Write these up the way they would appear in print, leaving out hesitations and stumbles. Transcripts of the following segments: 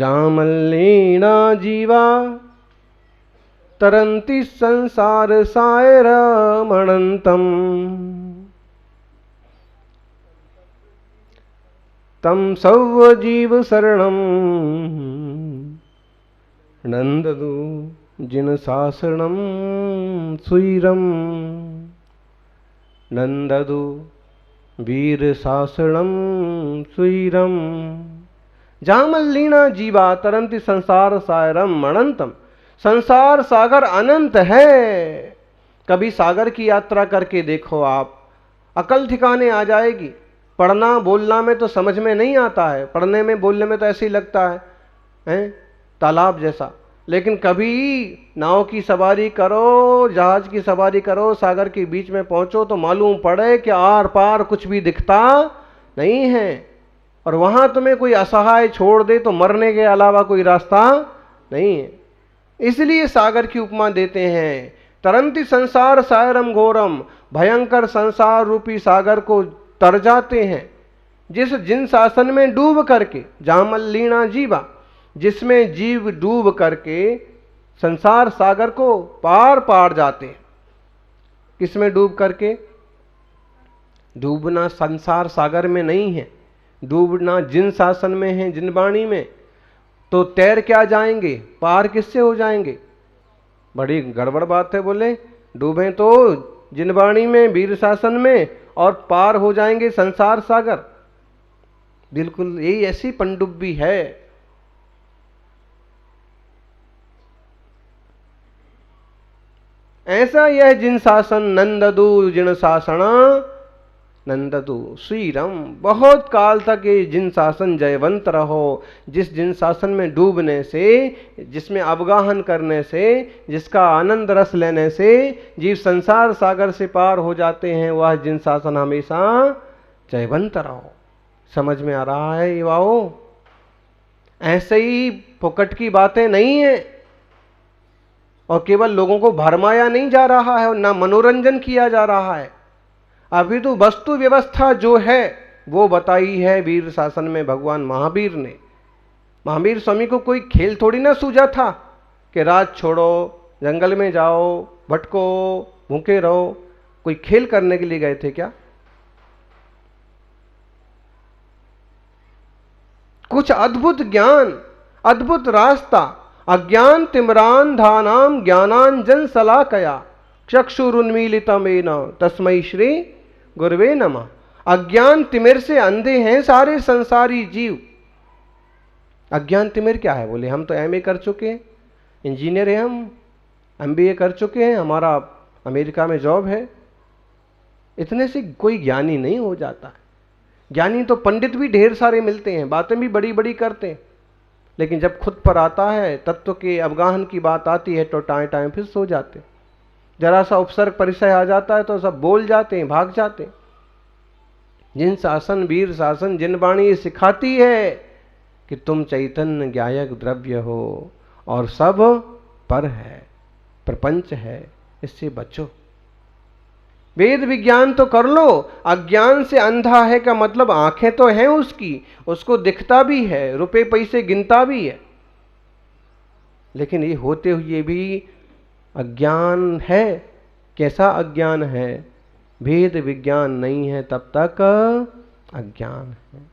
जामल्लीना जीवा तरन्ति संसार सायरमणन्तम् तम सव जीव शरणम नंददु जिन शासनम सुरम नंददु वीर शासनम सुरम जामल्लीना जीवा तरंति संसार सायरम अनंतम। संसार सागर अनंत है। कभी सागर की यात्रा करके देखो आप, अकल ठिकाने आ जाएगी। पढ़ना बोलना में तो समझ में नहीं आता है, पढ़ने में बोलने में तो ऐसे ही लगता है तालाब जैसा। लेकिन कभी नाव की सवारी करो, जहाज की सवारी करो, सागर के बीच में पहुंचो तो मालूम पड़े कि आर पार कुछ भी दिखता नहीं है। और वहां तुम्हें कोई असहाय छोड़ दे तो मरने के अलावा कोई रास्ता नहीं है। इसलिए सागर की उपमा देते हैं, तरंति संसार सायरम घोरम। भयंकर संसार रूपी सागर को तर जाते हैं जिन शासन में डूब करके, जामल्लीना जीवा, जिसमें जीव डूब करके संसार सागर को पार पार जाते हैं। किसमें डूब करके? डूबना संसार सागर में नहीं है, डूबना जिन शासन में है, जिन वाणी में। तो तैर क्या जाएंगे, पार किससे हो जाएंगे? बड़ी गड़बड़ बात है। बोले डूबे तो जिन वाणी में, वीर शासन में, और पार हो जाएंगे संसार सागर। बिल्कुल यही ऐसी पनडुब्बी है। ऐसा यह जिन शासन नंददु जिन शासन नंददु श्रीरम। बहुत काल तक ये जिन शासन जयवंत रहो। जिस जिन शासन में डूबने से, जिसमें अवगाहन करने से, जिसका आनंद रस लेने से जीव संसार सागर से पार हो जाते हैं, वह जिन शासन हमेशा जयवंत रहो। समझ में आ रहा है युवाओं? ऐसे ही फुकट की बातें नहीं है और केवल लोगों को भरमाया नहीं जा रहा है और ना मनोरंजन किया जा रहा है। अभी तो वस्तु व्यवस्था जो है वो बताई है वीर शासन में भगवान महावीर ने। महावीर स्वामी को कोई खेल थोड़ी ना सूझा था कि रात छोड़ो, जंगल में जाओ, भटको, भूखे रहो। कोई खेल करने के लिए गए थे क्या? कुछ अद्भुत ज्ञान, अद्भुत रास्ता। अज्ञान तिम्रान धानाम ज्ञानांजन सलाकया चक्षुरुन्मीलितमेन तस्मै श्री गुरुवे नमः। अज्ञान तिमिर से अंधे हैं सारे संसारी जीव। अज्ञान तिमिर क्या है? बोले हम तो एमए कर चुके हैं, इंजीनियर हैं, हम एमबीए कर चुके हैं, हमारा अमेरिका में जॉब है। इतने से कोई ज्ञानी नहीं हो जाता है। ज्ञानी तो पंडित भी ढेर सारे मिलते हैं, बातें भी बड़ी बड़ी करते हैं, लेकिन जब खुद पर आता है, तत्व के अवगाहन की बात आती है, तो टाइम टाइम फिर सो जाते। जरा सा उपसर्ग परिचय आ जाता है तो सब बोल जाते हैं, भाग जाते हैं। जिन शासन वीर शासन, जिन वाणी सिखाती है कि तुम चैतन्य ज्ञायक द्रव्य हो और सब पर है, प्रपंच है, इससे बचो। वेद विज्ञान तो कर लो। अज्ञान से अंधा है का मतलब आंखें तो हैं उसकी, उसको दिखता भी है, रुपए पैसे गिनता भी है, लेकिन ये होते हुए भी अज्ञान है। कैसा अज्ञान है? भेद विज्ञान नहीं है तब तक अज्ञान है।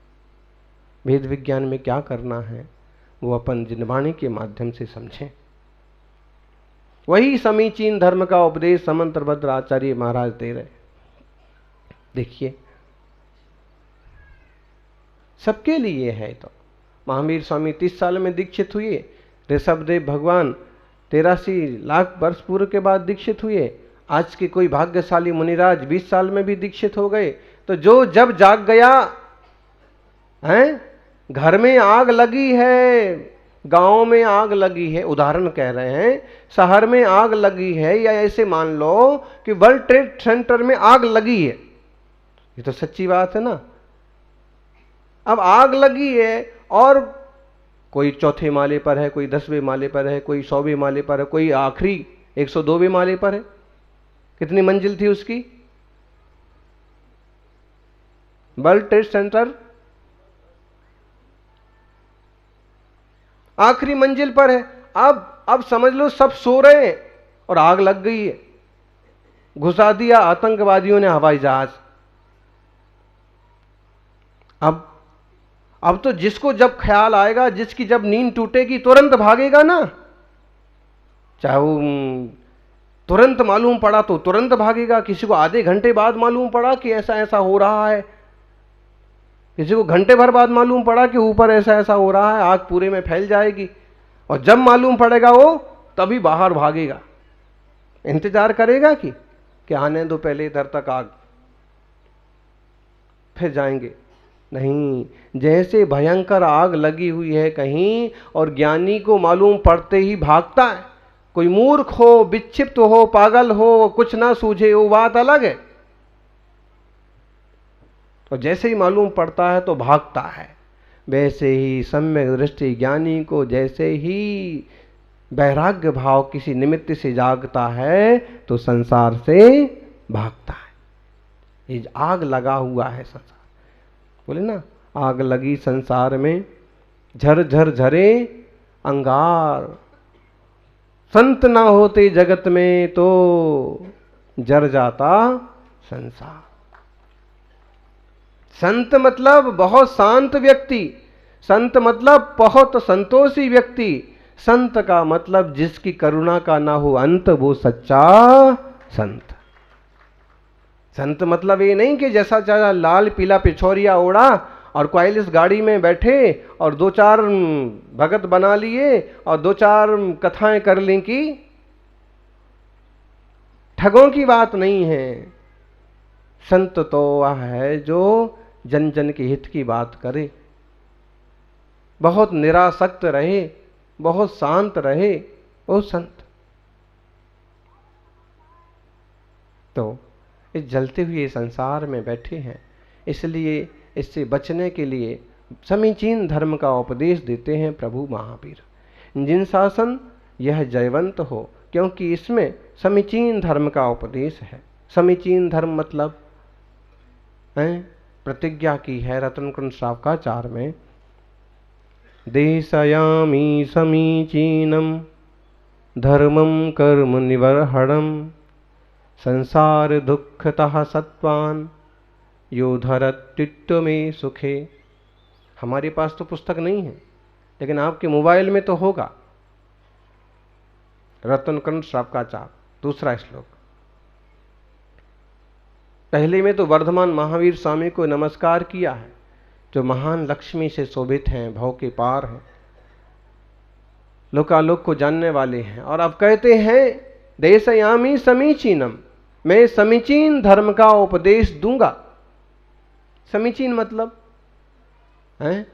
भेद विज्ञान में क्या करना है वो अपन जिनवाणी के माध्यम से समझें। वही समीचीन धर्म का उपदेश समंत्रभद्र आचार्य महाराज दे रहे। देखिए सबके लिए है। तो महावीर स्वामी 30 साल में दीक्षित हुए, ऋषभदेव भगवान 83 लाख वर्ष पूर्व के बाद दीक्षित हुए। आज के कोई भाग्यशाली मुनिराज 20 साल में भी दीक्षित हो गए। तो जो जब जाग गया है, घर में आग लगी है, गांव में आग लगी है, उदाहरण कह रहे हैं, शहर में आग लगी है, या ऐसे मान लो कि वर्ल्ड ट्रेड सेंटर में आग लगी है, ये तो सच्ची बात है ना। अब आग लगी है और कोई चौथे माले पर है, कोई 10वें माले पर है, कोई 100वें माले पर है, कोई आखिरी 102वें माले पर है। कितनी मंजिल थी उसकी? वर्ल्ड ट्रेड सेंटर आखिरी मंजिल पर है। अब समझ लो सब सो रहे हैं और आग लग गई है, घुसा दिया आतंकवादियों ने हवाई जहाज। अब तो जिसको जब ख्याल आएगा, जिसकी जब नींद टूटेगी, तुरंत भागेगा ना। चाहे वो तुरंत मालूम पड़ा तो तुरंत भागेगा, किसी को आधे घंटे बाद मालूम पड़ा कि ऐसा ऐसा हो रहा है, किसी को घंटे भर बाद मालूम पड़ा कि ऊपर ऐसा ऐसा हो रहा है, आग पूरे में फैल जाएगी। और जब मालूम पड़ेगा वो तभी बाहर भागेगा। इंतजार करेगा कि आने दो पहले इधर तक आग, फिर जाएंगे। नहीं, जैसे भयंकर आग लगी हुई है कहीं और ज्ञानी को मालूम पड़ते ही भागता है। कोई मूर्ख हो, विक्षिप्त हो, पागल हो, कुछ ना सूझे, वो बात अलग है। और जैसे ही मालूम पड़ता है तो भागता है। वैसे ही सम्यक दृष्टि ज्ञानी को जैसे ही वैराग्य भाव किसी निमित्त से जागता है तो संसार से भागता है। ये आग लगा हुआ है संसार, बोले ना, आग लगी संसार में, झर झर झरे अंगार, संत ना होते जगत में तो जर जाता संसार। संत मतलब बहुत शांत व्यक्ति, संत मतलब बहुत संतोषी व्यक्ति, संत का मतलब जिसकी करुणा का ना हो अंत, वो सच्चा संत। संत मतलब ये नहीं कि जैसा चाहा लाल पीला पिछोरिया ओढ़ा और क्वाइलिस गाड़ी में बैठे और दो चार भगत बना लिए और दो चार कथाएं कर ली कि ठगों की बात नहीं है। संत तो वह है जो जन जन के हित की बात करे, बहुत निरासक्त रहे, बहुत शांत रहे, वो संत। तो इस जलते हुए संसार में बैठे हैं, इसलिए इससे बचने के लिए समीचीन धर्म का उपदेश देते हैं प्रभु महावीर। जिन शासन यह जयवंत हो, क्योंकि इसमें समीचीन धर्म का उपदेश है। समीचीन धर्म मतलब प्रतिज्ञा की है रत्न कुंड श्रावकाचार में, देशयामी समीचीनम धर्मम कर्म निवर्हणम संसार दुखतः सत्वान यो धरत्वित्व में सुखे। हमारे पास तो पुस्तक नहीं है, लेकिन आपके मोबाइल में तो होगा। रत्नकुंड श्रावकाचार, दूसरा श्लोक। पहले में तो वर्धमान महावीर स्वामी को नमस्कार किया है, जो महान लक्ष्मी से शोभित हैं, भव के पार हैं, लोकालोक को जानने वाले हैं। और अब कहते हैं देशयामी समीचीनम, मैं समीचीन धर्म का उपदेश दूंगा। समीचीन मतलब है,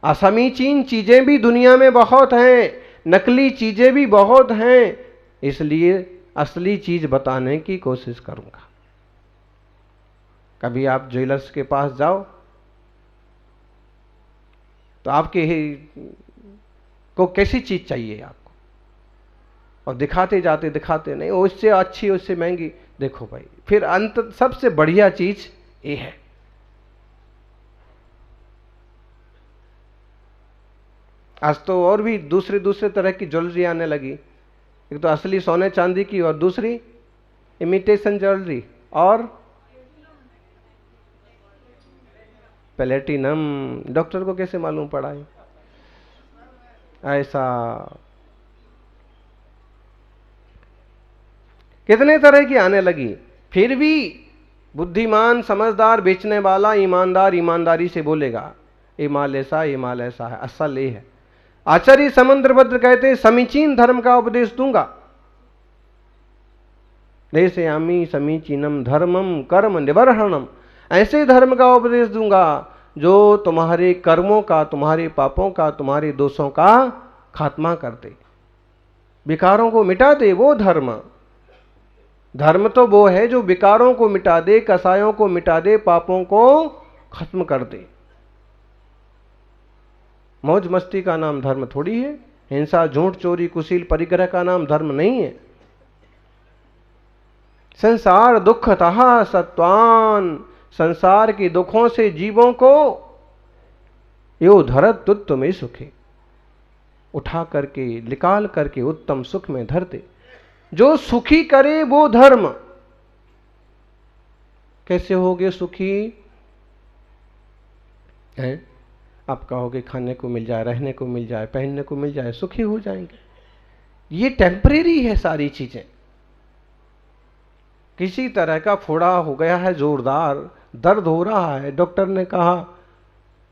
असमीचीन चीजें भी दुनिया में बहुत हैं, नकली चीजें भी बहुत हैं, इसलिए असली चीज बताने की कोशिश करूंगा। कभी आप ज्वेलर्स के पास जाओ तो आपके को कैसी चीज चाहिए आपको, और दिखाते जाते दिखाते नहीं, उससे अच्छी उससे महंगी, देखो भाई, फिर अंत सबसे बढ़िया चीज ये है। आज तो और भी दूसरे दूसरे तरह की ज्वेलरी आने लगी, एक तो असली सोने चांदी की और दूसरी इमिटेशन ज्वेलरी और प्लेटिनम। डॉक्टर को कैसे मालूम पड़ा है ऐसा? कितने तरह की आने लगी, फिर भी बुद्धिमान समझदार बेचने वाला ईमानदार ईमानदारी से बोलेगा ये माल ऐसा, ये माल ऐसा है, असल ये है। आचार्य समुद्रभद्र कहते समीचीन धर्म का उपदेश दूंगा। देशयामी समीचीनम धर्मम कर्म निवर्हणम, ऐसे धर्म का उपदेश दूंगा जो तुम्हारे कर्मों का, तुम्हारे पापों का, तुम्हारे दोषों का खात्मा कर दे, विकारों को मिटा दे। वो धर्म, धर्म तो वो है जो विकारों को मिटा दे, कसायों को मिटा दे, पापों को खत्म कर दे। मौज मस्ती का नाम धर्म थोड़ी है, हिंसा झूठ चोरी कुशील परिग्रह का नाम धर्म नहीं है। संसार दुखतः सत्वान, संसार के दुखों से जीवों को यो धरत तुत्व में सुखे, उठा करके निकाल करके उत्तम सुख में धरते। जो सुखी करे वो धर्म। कैसे होगे सुखी? हैं? आप कहोगे खाने को मिल जाए, रहने को मिल जाए, पहनने को मिल जाए, सुखी हो जाएंगे। ये टेम्परेरी है सारी चीजें। किसी तरह का फोड़ा हो गया है, जोरदार दर्द हो रहा है, डॉक्टर ने कहा,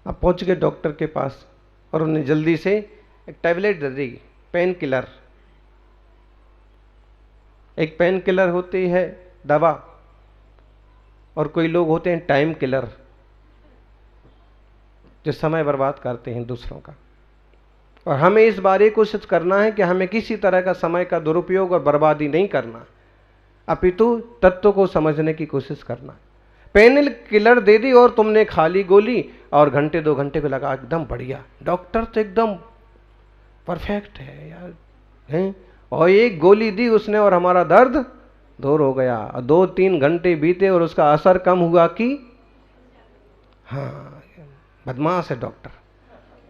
आप पहुंच गए डॉक्टर के पास और उन्हें जल्दी से एक टैबलेट दे दी, पेन किलर। एक पेन किलर होती है दवा, और कोई लोग होते हैं टाइम किलर, जो समय बर्बाद करते हैं दूसरों का। और हमें इस बारे कोशिश करना है कि हमें किसी तरह का समय का दुरुपयोग और बर्बादी नहीं करना, अपितु तत्व को समझने की कोशिश करना। पेन किलर दे दी और तुमने खा ली गोली, और घंटे 2 घंटे को लगा एकदम बढ़िया, डॉक्टर तो एकदम परफेक्ट है यार, हैं? और एक गोली दी उसने और हमारा दर्द दूर हो गया। 2-3 घंटे बीते और उसका असर कम हुआ कि हाँ, बदमाश है डॉक्टर।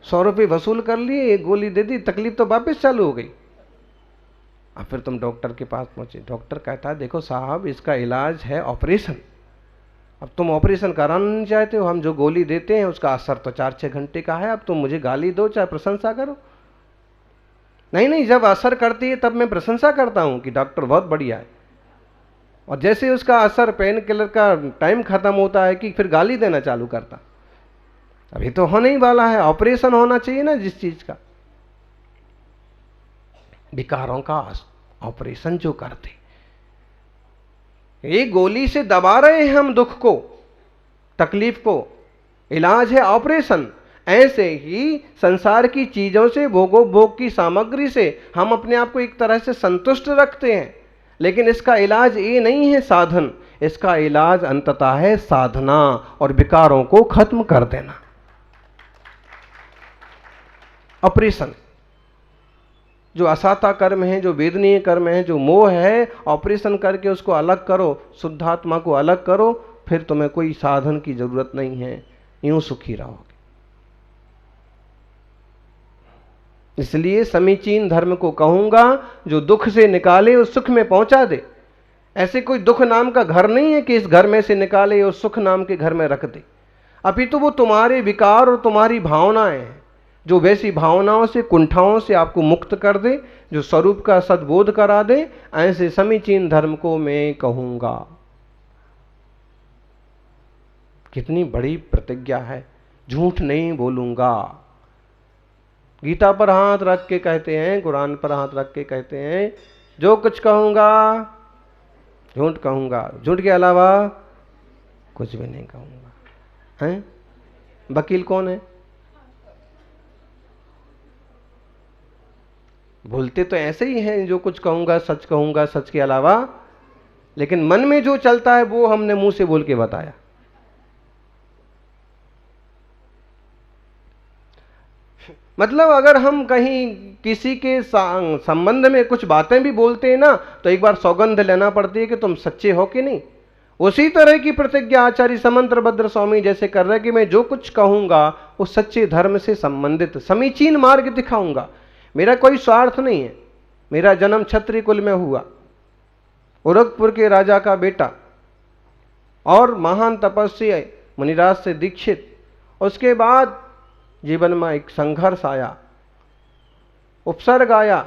100 रुपये वसूल कर लिए, एक गोली दे दी, तकलीफ तो वापस चालू हो गई। अब फिर तुम डॉक्टर के पास पहुंचे। डॉक्टर कहता है देखो साहब, इसका इलाज है ऑपरेशन। अब तुम ऑपरेशन कराना नहीं चाहते हो, हम जो गोली देते हैं उसका असर तो 4-6 घंटे का है। अब तुम मुझे गाली दो चाहे प्रशंसा करो। नहीं नहीं, जब असर करती है तब मैं प्रशंसा करता हूं कि डॉक्टर बहुत बढ़िया है, और जैसे उसका असर पेन किलर का टाइम खत्म होता है कि फिर गाली देना चालू करता। अभी तो होने ही वाला है, ऑपरेशन होना चाहिए ना जिस चीज का। विकारों का ऑपरेशन जो करते, एक गोली से दबा रहे हैं हम दुख को, तकलीफ को, इलाज है ऑपरेशन। ऐसे ही संसार की चीजों से, भोगोपभोग की सामग्री से हम अपने आप को एक तरह से संतुष्ट रखते हैं, लेकिन इसका इलाज ये नहीं है साधन, इसका इलाज अंततः है साधना और विकारों को खत्म कर देना, ऑपरेशन। जो असाता कर्म है, जो वेदनीय कर्म है, जो मोह है, ऑपरेशन करके उसको अलग करो, शुद्धात्मा को अलग करो, फिर तुम्हें कोई साधन की जरूरत नहीं है, यूं सुखी रहोगे। इसलिए समीचीन धर्म को कहूंगा जो दुख से निकाले और सुख में पहुंचा दे। ऐसे कोई दुख नाम का घर नहीं है कि इस घर में से निकाले और सुख नाम के घर में रख दे। अभी तो वो तुम्हारे विकार और तुम्हारी भावनाएं हैं, जो वैसी भावनाओं से, कुंठाओं से आपको मुक्त कर दे, जो स्वरूप का सद्बोध करा दे, ऐसे समीचीन धर्म को मैं कहूंगा। कितनी बड़ी प्रतिज्ञा है, झूठ नहीं बोलूंगा। गीता पर हाथ रख के कहते हैं, कुरान पर हाथ रख के कहते हैं, जो कुछ कहूंगा झूठ कहूंगा, झूठ के अलावा कुछ भी नहीं कहूंगा। हैं? वकील कौन है? बोलते तो ऐसे ही हैं, जो कुछ कहूंगा सच के अलावा, लेकिन मन में जो चलता है वो हमने मुंह से बोल के बताया। मतलब अगर हम कहीं किसी के संबंध में कुछ बातें भी बोलते हैं ना, तो एक बार सौगंध लेना पड़ती है कि तुम सच्चे हो कि नहीं। उसी तरह की प्रतिज्ञा आचार्य समंत्रभद्र स्वामी जैसे कर रहे कि मैं जो कुछ कहूंगा वो सच्चे धर्म से संबंधित समीचीन मार्ग दिखाऊंगा। मेरा कोई स्वार्थ नहीं है। मेरा जन्म क्षत्रिय कुल में हुआ, गोरखपुर के राजा का बेटा, और महान तपस्वी मुनिराज से दीक्षित। उसके बाद जीवन में एक संघर्ष आया, उपसर्ग आया,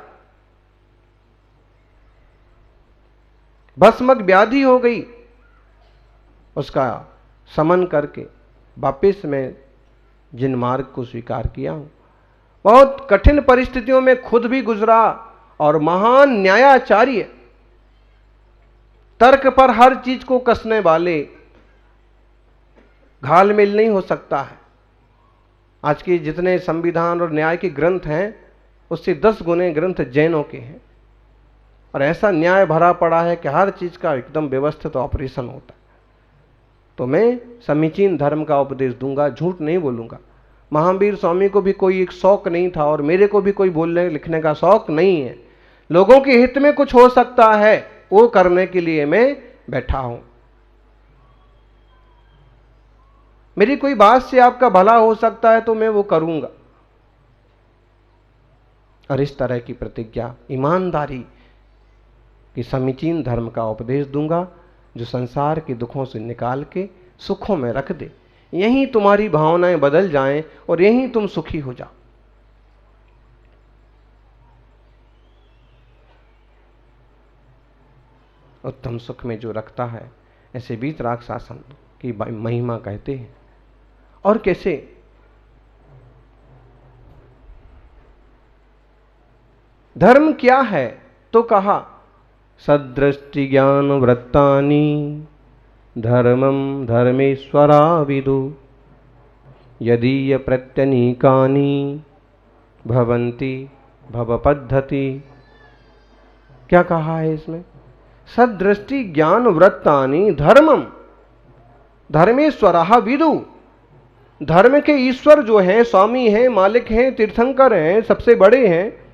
भस्मक व्याधि हो गई, उसका समन करके वापिस मैं जिन मार्ग को स्वीकार किया हूं। बहुत कठिन परिस्थितियों में खुद भी गुजरा, और महान न्यायाचार्य, तर्क पर हर चीज को कसने वाले, घालमेल नहीं हो सकता है। आज के जितने संविधान और न्याय के ग्रंथ हैं उससे 10 गुने ग्रंथ जैनों के हैं, और ऐसा न्याय भरा पड़ा है कि हर चीज का एकदम व्यवस्थित ऑपरेशन होता है। तो मैं समीचीन धर्म का उपदेश दूंगा, झूठ नहीं बोलूंगा। महावीर स्वामी को भी कोई एक शौक नहीं था, और मेरे को भी कोई बोलने लिखने का शौक नहीं है। लोगों के हित में कुछ हो सकता है वो करने के लिए मैं बैठा हूं। मेरी कोई बात से आपका भला हो सकता है तो मैं वो करूंगा। और इस तरह की प्रतिज्ञा, ईमानदारी कि समीचीन धर्म का उपदेश दूंगा जो संसार के दुखों से निकाल के सुखों में रख दे। यहीं तुम्हारी भावनाएं बदल जाएं और यहीं तुम सुखी हो जाओ। उत्तम सुख में जो रखता है, ऐसे वीतराग शासन की महिमा कहते हैं। और कैसे? धर्म क्या है? तो कहा सदृष्टि ज्ञान वृत्तानि धर्मम धर्मेश्वरा विदु यदीय प्रत्यनीकानि भवन्ति भवपद्धति। क्या कहा है इसमें? सदृष्टि ज्ञान वृत्तानि धर्मम धर्मेश्वरा विदु। धर्म के ईश्वर जो हैं, स्वामी हैं, मालिक हैं, तीर्थंकर हैं, सबसे बड़े हैं,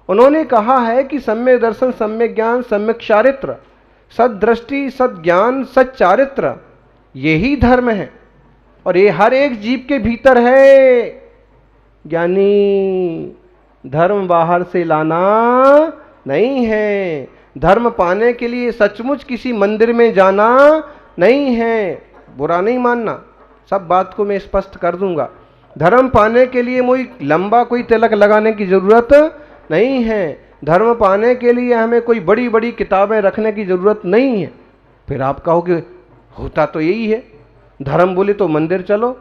उन्होंने कहा है कि सम्यक दर्शन, सम्यक ज्ञान, सम्यक चारित्र, सदृष्टि, सद्ज्ञान, सच्चारित्र, यही धर्म है। और ये हर एक जीव के भीतर है। ज्ञानी, धर्म बाहर से लाना नहीं है। धर्म पाने के लिए सचमुच किसी मंदिर में जाना नहीं है। बुरा नहीं मानना, सब बात को मैं स्पष्ट कर दूंगा। धर्म पाने के लिए कोई लंबा कोई तिलक लगाने की जरूरत नहीं है। धर्म पाने के लिए हमें कोई बड़ी बड़ी किताबें रखने की जरूरत नहीं है। फिर आप कहोगे होता तो यही है। धर्म बोले तो मंदिर चलो,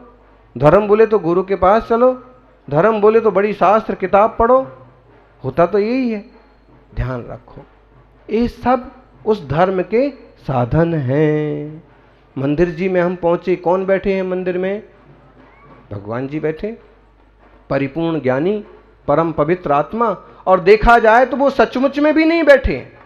धर्म बोले तो गुरु के पास चलो, धर्म बोले तो बड़ी शास्त्र किताब पढ़ो, होता तो यही है। ध्यान रखो, ये सब उस धर्म के साधन हैं। मंदिर जी में हम पहुंचे, कौन बैठे हैं मंदिर में? भगवान जी बैठे, परिपूर्ण ज्ञानी, परम पवित्र आत्मा। और देखा जाए तो वो सचमुच में भी नहीं बैठे हैं,